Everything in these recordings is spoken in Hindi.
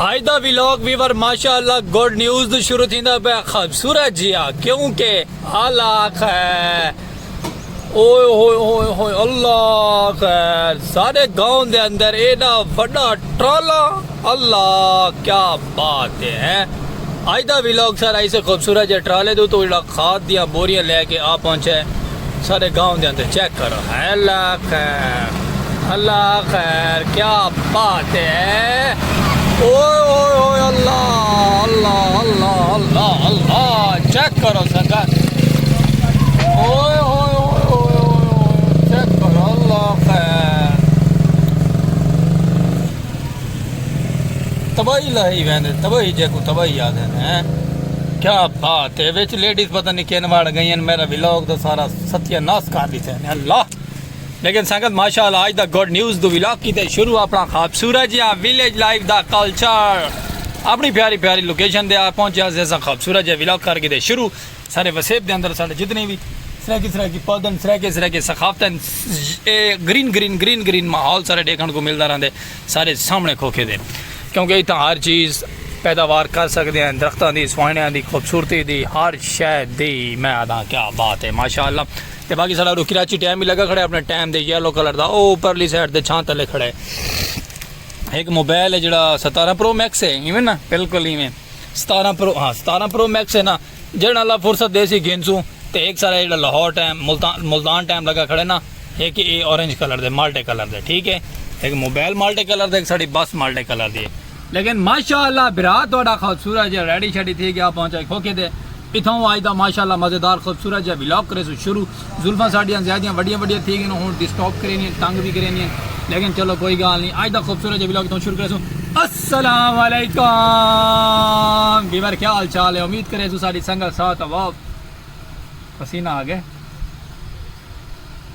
आज दा व्लॉग वीवर माशाअल्लाह गुड न्यूज़ शुरू थींदा पे खूबसूरत जिया क्योंकि अल्लाह खैर ओए होए होए होए अल्लाह खैर सारे गांव दे अंदर एडा बड़ा ट्राला अल्लाह क्या बात है। आज दा व्लॉग सर ऐसे खूबसूरत जे ट्राले दो तो खाद दिया बोरियां लेके आ पहुंचे सारे गांव दे अंदर चेक करो। अल्लाह खैर क्या बात है। ओए ओए ओए अल्लाह अल्लाह अल्लाह अल्लाह अल्लाह चेक करो संगत। ओए ओए ओए ओए चेक करो अल्लाह खैर तबाही लाई वैंदे तबाही जेको तबाही याद है क्या बात है। विच लेडीज पता नहीं किन वाड़ गई मेरा व्लॉग तो सारा सत्यानाश कर दी थे अल्लाह। लेकिन संगत माशाअल्लाह आज दा गुड न्यूज़ दो व्लॉग की ते शुरू अपना खूबसूरत जिहा विलेज लाइफ दा कल्चर अपनी प्यारी प्यारी लोकेशन दे आ पहुंचे जैसा खूबसूरत जिहा व्लॉग करके दे शुरू सारे वसेब दे अंदर सारे जितने भी तरह की पौधन तरह के सखाफतन ग्रीन ग्रीन ग्रीन ग्रीन माहौल सारे देखने को मिलता रहते सारे सामने खोखे दे क्योंकि इतना हर चीज़ पैदावार कर सकते हैं दरख्तों की सुहानियां की खूबसूरती की हर शय दी मैं आदा क्या बात है माशाअल्लाह। तो बाकी सारा रुकी राची टाइम ही लगा खड़ा अपने टाइम दे येलो कलर का वो उपरली साइड दे छां थले खड़ा है। एक मोबाइल है जड़ा 17 प्रो मैक्स है इवें ना बिल्कुल इवें 17 प्रो मैक्स है ना जड़ा अल्लाह फुर्सत दे सी गिनसू। तो एक सारा जो लाहौर टाइम मुल्तान टाइम लगा खड़े ना एक ये ऑरेंज कलर दे माल्टे कलर दे ठीक है। एक मोबाइल माल्टे कलर दे एक साड़ी बस माल्टे कलर दी। लेकिन माशाअल्लाह बिरात थोड़ा खूबसूरत जो रेडी शेडी थी गया पहुंचा खोके दे इतों आज का माशाअल्लाह मज़ेदार खूबसूरत जो व्लॉग करे सो शुरू जुल्फा साड़ियाँ ज्यादा वड्डियां वड्डियां थी गई हूँ डिस्टर्ब करें तंग भी करें लेकिन चलो कोई गल नहीं आज का खूबसूरत जो व्लॉग इतों शुरू करे सो। अस्सलाम वालेकुम वीवर क्या हाल चाल है उम्मीद करे सो सारी संगत साथ अबाब पसीना आ गए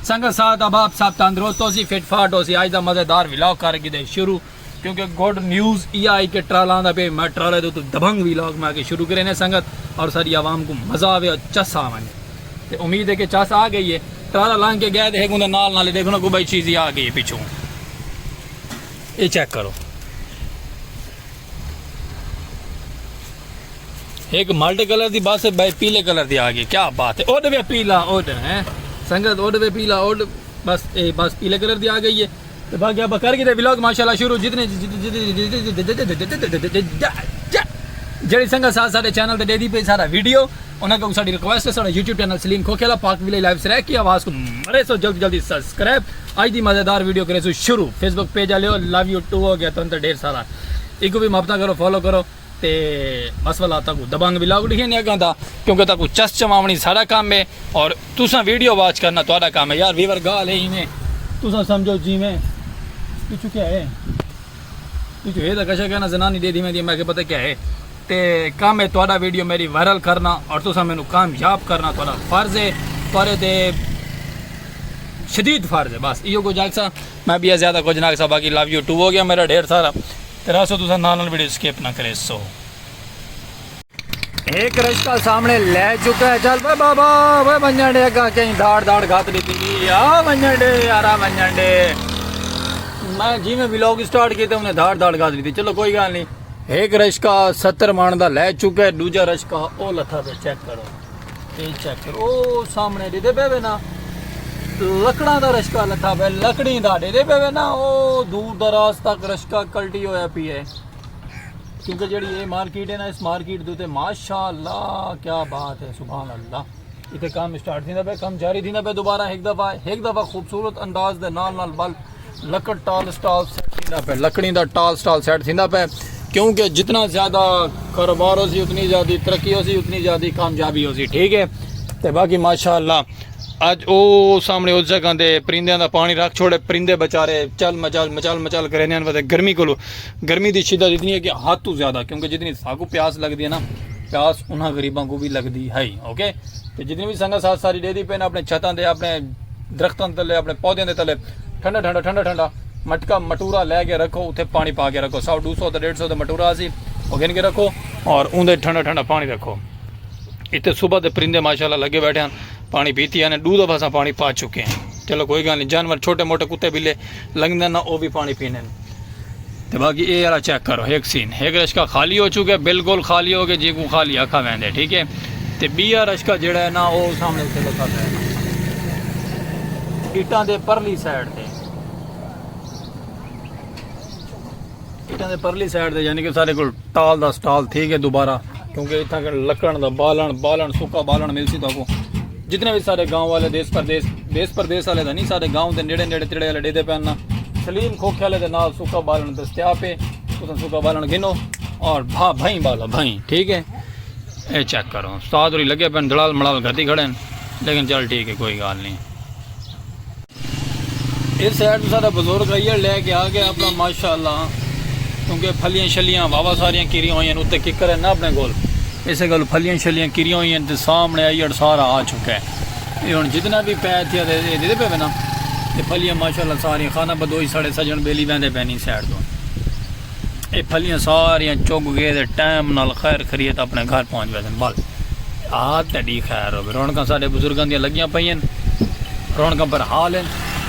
संगत साथ अबाब सब तंदुरुस्त हो सी फिट फाट हो सी आज का मज़ेदार व्लॉग करके दे शुरू क्योंकि गुड न्यूज़ ये आई कि ट्राला आंदा पे मैं ट्राले तो दबंग व्लॉग में आके शुरू करें संगत और सारी आवाम को मज़ा आवे और चस आवे तो उम्मीद है कि चस आ गई है। ट्राला लांग के गए थे नाल नाले देखो को भाई चीज़ आ गई है पिछों ये चेक करो एक मल्टी कलर की बस भाई पीले कलर की आ गई क्या बात है। ओड वे पीला ओड है संगत ओड वे पीला ओड बस पीले कलर की आ गई है। तो बाकी अब करके दे व्लॉग माशाल्लाह शुरू जितने जड़ी संगत साथ सारे चैनल ते दे दी पे सारा वीडियो उन्हें को सारी रिक्वेस्ट है सारा यूट्यूब चैनल सलीम खोखेला पाक विलेज लाइव से रह की आवाज़ को मरे सो जल्दी जल्दी सब्सक्राइब आज दी मज़ेदार वीडियो करे सो शुरू फेसबुक पेज आ लियो लव यू टू हो गया तो ढेर सारा एक भी मफता करो फॉलो करो ते बस वाला तक दबंग व्लॉग लिखे नहीं अगर था क्योंकि तक चस चमावनी सारा काम है और तुसा वीडियो वॉच करना थोड़ा काम है यार वीवर गाल है इवें तुसा समझो जी में पिछू क्या है पिछू है तो कशा कहना जनानी दे दी मैं मैं पता क्या है ते काम है थोड़ा वीडियो मेरी वायरल करना और तुसा मैनू कामयाब करना थोड़ा फर्ज है थोड़े ते शदीद फर्ज है बस इो कुछ आखसा मैं भी ज़्यादा कुछ ना आखसा बाकी लव यू टू हो गया मेरा ढेर सारा तेरा सो तुसा नाल वीडियो स्किप ना करे सो एक रिश्ता सामने ले चुका है चल भाई बाबा भाई मंजंडे का कहीं दाड़ दाड़ घात ली थी आ मंजंडे यारा मंजंडे मैं जी में व्लॉग स्टार्ट किए थे उन्हें धाड़ धाड़ घात ली थी चलो कोई गल नहीं। एक रश्का 70 मान का लै चुका है दूजा रश्का ओ लथा पे चेक करो ये चेक करो ओ सामने दे पे ना लकड़ा का रश्का लथा पे लकड़ी का दे पे ना ओ दूर दराज तक रश्का कल्टी होया पी है क्योंकि जी ये मार्केट है ना इस मार्केट के माशाअल्लाह क्या बात है सुभान अल्लाह इतने काम स्टार्ट थी पे काम जारी थी पे दोबारा एक दफ़ा खूबसूरत अंदाज के नाल बल लकड़ टाल स्टॉल सेट थींदा पे लकड़ी का टाल स्टॉल सेट थींदा पे क्योंकि जितना ज़्यादा कारोबार हो सी उतनी ज़्यादा तरक्की हो सी उतनी ज़्यादा कामयाबी हो सी ठीक है। तो बाकी माशाअल्लाह अज वो सामने उस जगह दे परिंदे का पानी रख छोड़े परिंदे बेचारे चल मचल करें गर्मी को गर्मी की शिद्दत इतनी है कि हद तो ज़्यादा क्योंकि जितनी साकू प्यास लगती है ना प्यास उन्हें गरीबों को भी लगती है ओके। तो जितनी भी संगत साथ सारी दे दी पे अपने छतों के अपने दरख्तों तले अपने पौधों के तले ठंडा ठंडा ठंडा ठंडा मटका मटूरा लैके रखो उत्थे पानी पा के रखो 100 200 तो 150 मटूरा सी वो गिन के रखो और उन्हें ठंडा ठंडा पानी रखो। इतने सुबह के परिंदे माशाल्लाह लगे बैठे हैं पानी पीती हैं 2 दफ़ा असा पानी पा चुके हैं चलो कोई गल नहीं। जानवर छोटे मोटे कुत्ते बिल्ले लंघते ना वो भी पानी पीने तो बाकी ये यार चेक करो एक सीन, एक रश्का खाली हो चुका है, बिल्कुल खाली हो गया जी को खाली आखा वैंदे, ठीक है। तो बीआ रश्का जड़ा है ना वो सामने उत्ते लगा है ईटां दे परली साइड ते, ईटां दे परली साइड ते, यानी कि सारे को टाल दा स्टाल ठीक है दोबारा, क्योंकि इतना लकड़ दा बालन सुक्का बालन मिलसी तो जितने भी सारे गांव वाले देश परदेश वाले नहीं, सारे गांव के नेड़े नेड़े तिड़े वाले डेदे पैन ना सलीम खोखे वाले दे नाल सुक्का बालन दस्तियाब है, तुम सुक्का बालन गिनो और भाई बालो भाई, ठीक है। ये चेक करो उस्ताद और लगे पैन दड़ाल मड़ाल घती खड़े हैं, लेकिन चल ठीक है कोई गल नहीं। इस साइड तो सारा बुजुर्ग आइए लेके आ गया अपना माशाअल्लाह, क्योंकि फलियां शलियां वावा सारियां किरियां हुई हैं उत्ते किकर है ना अपने कोल, इस गल फलियां शलियां किरियां हुई हैं, सामने आइए सारा आ चुका है। ये हम जितना भी पै थे दे पे ना, ये फलियां माशाअल्लाह सारियां खाना बदोई साढ़े सजन बेली बहते पैनी साइड तो, ये फलियां सारियां चुग गए टाइम नाल खैर खरीद अपने घर पहुँच गए बल आ तड़ी खैर हो। रौनक साढ़े बुजुर्गों दी लगियां पई हैं, रौनक पर हाल हैं,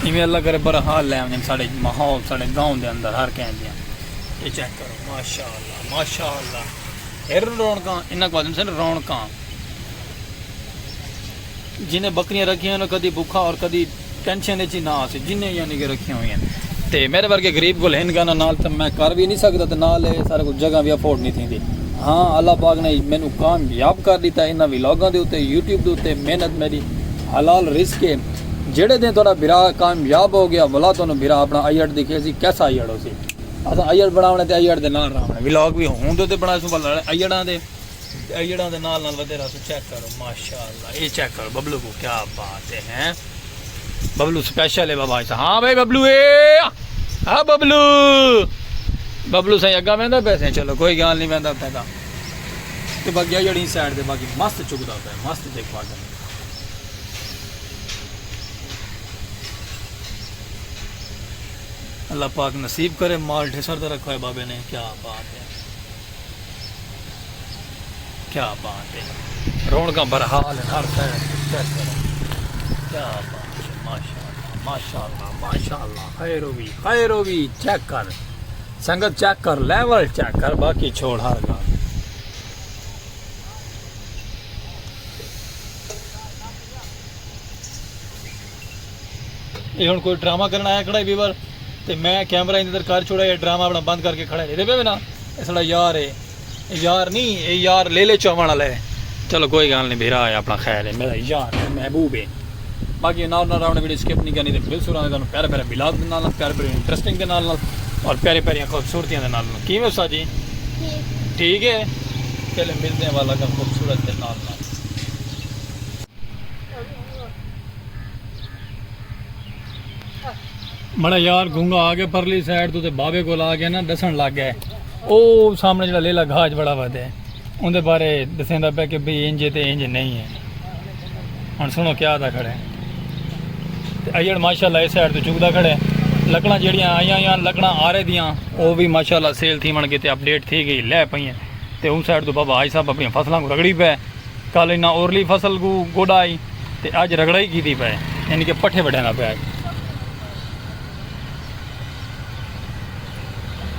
इवें अल्लाह करे पर हाल लै साढ़े माहौल साढ़े गाँव के अंदर हर कहें दियाँ। ये चेक करो माशाअल्लाह माशाअल्लाह, रौनक इन्ना को सन रौनक, जिन्हें बकरियां रखियां कभी भुखा और कभी टेंशन च ना आसे, जिन्हें यानी कि रखियां हुई हैं। तो मेरे वर्गे गरीब को लेन गाना नाल तो मैं कर भी नहीं सकता, तो नाल सारे कुछ जगह भी अफोर्ड नहीं थी। हाँ अल्लाह पाक ने मैनू कामयाब कर दिता इन्होंने व्लॉगों के उत्ते, यूट्यूब के उत्ते, मेहनत मेरी हलाल रिस्क है। जेड़े दिन थोड़ा बिरा कामयाब हो गया वाला तो बिरा अपना अयड़ दिखे सी कैसा अयड़ हो सी, अस अयड़ बनाने ते अयड़ दे नाल रहने व्लॉग भी होंदे ते बना सु अयड़ां दे नाल वधेरा सु। चेक करो माशाअल्लाह, ये चेक करो बबलू को, क्या बात है हैं? बबलू स्पेशल है बाबा। हाँ भाई बबलू है, हाँ बबलू सही अग्गा वहदा पैसे, चलो कोई गल नहीं वहदा पैदा। तो बाकी अयड़ इस साइड दे बाकी मस्त चुगदा पे, मस्त देख पा गए। अल्लाह पाक नसीब करे माल ठेसर तो रखा है बाबे ने, क्या बात है क्या बात है। रौनक बरहाल है हर साइड, क्या बात है माशाअल्लाह माशाअल्लाह माशाअल्लाह। खैर होगी चेक कर संगत, चेक कर लेवल चेक कर, बाकी छोड़ हर गाल। ये हुण कोई ड्रामा करना आया खड़ा बीवर, तो मैं कैमरा इंतजार कर छोड़ा, ये ड्रामा अपना बंद करके खड़ा है पे ना, इसलिए यार है यार नहीं ये यार ले चौवन वाला है। चलो कोई गल नहीं, मेरा है अपना ख्याल है, मेरा यार है महबूब है। बाकी नाल नाल आपने वीडियो स्किप नहीं करनी, तो बिल सुना तुम प्यारे प्यारे बिलाग के नाल, प्यारे प्यारे इंटरेस्टिंग के नाल और प्यारे प्यारिया खूबसूरतियां के नाल। की में उस्ताद जी ठीक है, चले मिलते हैं वाला का खूबसूरत के नाल। बड़ा यार गूंगा आ गया परली साइड तो बाबे को आ गया ना, दसन लग गया वो सामने जो लेला घाज बड़ा वध है, उनके बारे दसेंदा पे कि भाई इंज तो इंज नहीं है। हम सुनो क्या था खड़े अजड़ माशाल्लाह इस साइड तो चुगदा खड़े, लकड़ा जड़ियाँ आईया लकड़ा आ रही दियाँ वो भी माशाल्लाह सेल थी मन के ते अपडेट थी गई लै पई, तो उस साइड तो बाबा आई साहब अपनी फसलों को रगड़ी पे, कल इन्ना ओरली फसल को गोडा आई तो अज रगड़ा ही की पे, यानी कि पट्ठे बढ़ाना पे।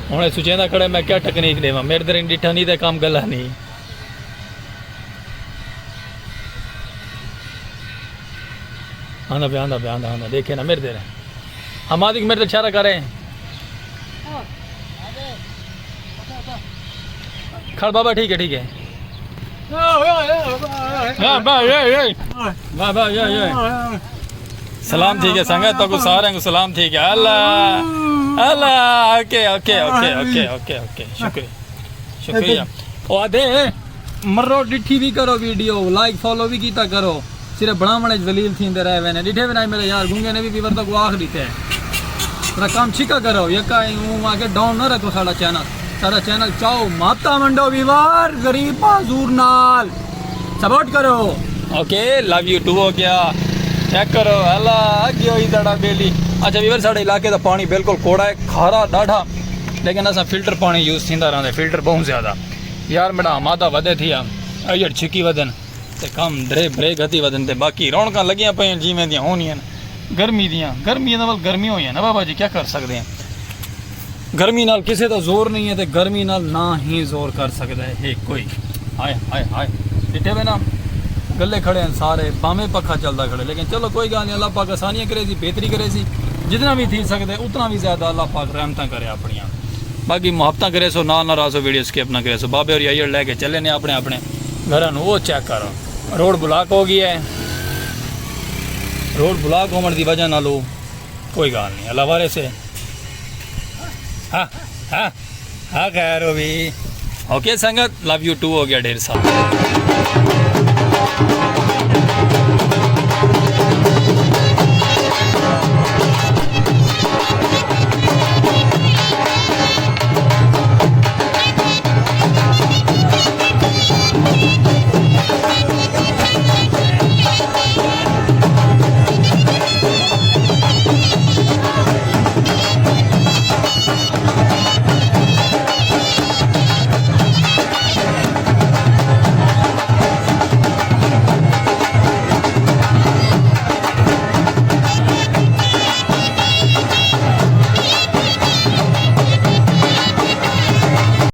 हूँ सुचेंदा खड़े मैं क्या टेक्निक देव, मेरे दर डिठा नहीं तो काम गला नहीं। आंदा पे आंदा पे आंदा आंदा देखे ना मेरे देर हमारी मेरे तो इशारा करे खड़ बाबा, ठीक है ठीक है। सलाम ठीक है संगत तो सारे को सलाम ठीक है। Allah Allah okay okay okay okay okay okay शुक्रिया शुक्रिया। और आधे मरो डिठी भी करो, वीडियो लाइक फॉलो भी कीता करो, सिर्फ बनावने जलील थींदे रहे वे ने डिठे भी ना मेरे यार गूंगे ने भी बीवर तक आख दीते है। थोड़ा काम छिका करो, यका आगे डाउन ना रखो सारा चैनल चाओ माता मंडो वीवर गरीब माजूर नाल सपोर्ट करो। ओके लव यू टू हो गया, चेक करो अल्लाह अगे हुई दड़ा बेली। अच्छा वीवर साढ़े इलाके का पानी बिल्कुल कोड़ा है, खारा डाढ़ा, लेकिन असा फिल्टर पानी यूज़ थींदा रहंदा, फिल्टर बहुत ज़्यादा यार मेरा मादा वधे थी अजड़ छिकी वधन ते कम दरे ब्रे गति वधन ते बाकी रौनक लगियां पे जिमें दियां होनियां गर्मी दियां, गर्मी गर्मी हुई है ना बाबा जी, क्या कर सकते हैं। गर्मी नाल किसी का जोर नहीं है तो गर्मी नाल ना ही जोर कर सकता है हे कोई। हाय हाय हाय इतने में ना गले खड़े हैं सारे, बामे पखा चलता खड़े, लेकिन चलो कोई गल नहीं, अल्लाह पाक आसानियाँ करे सी, बेहतरी करे सी, जितना भी थी सकते उतना भी ज़्यादा अल्लाह पाक रहमत करे अपनियाँ, बाकी मुहब्बत करे सो ना नाराज हो, वीडियो स्किप ना करे सो। बाबे और यार लैके चले ने अपने अपने घर। वो चेक करो रोड ब्लॉक हो गया है, रोड ब्लॉक होने की वजह ना लो कोई गल नहीं, अल्लाह वारे से हाँ हाँ हाँ खैर हो भी। ओके संगत, लव यू टू हो गया ढेर सारा।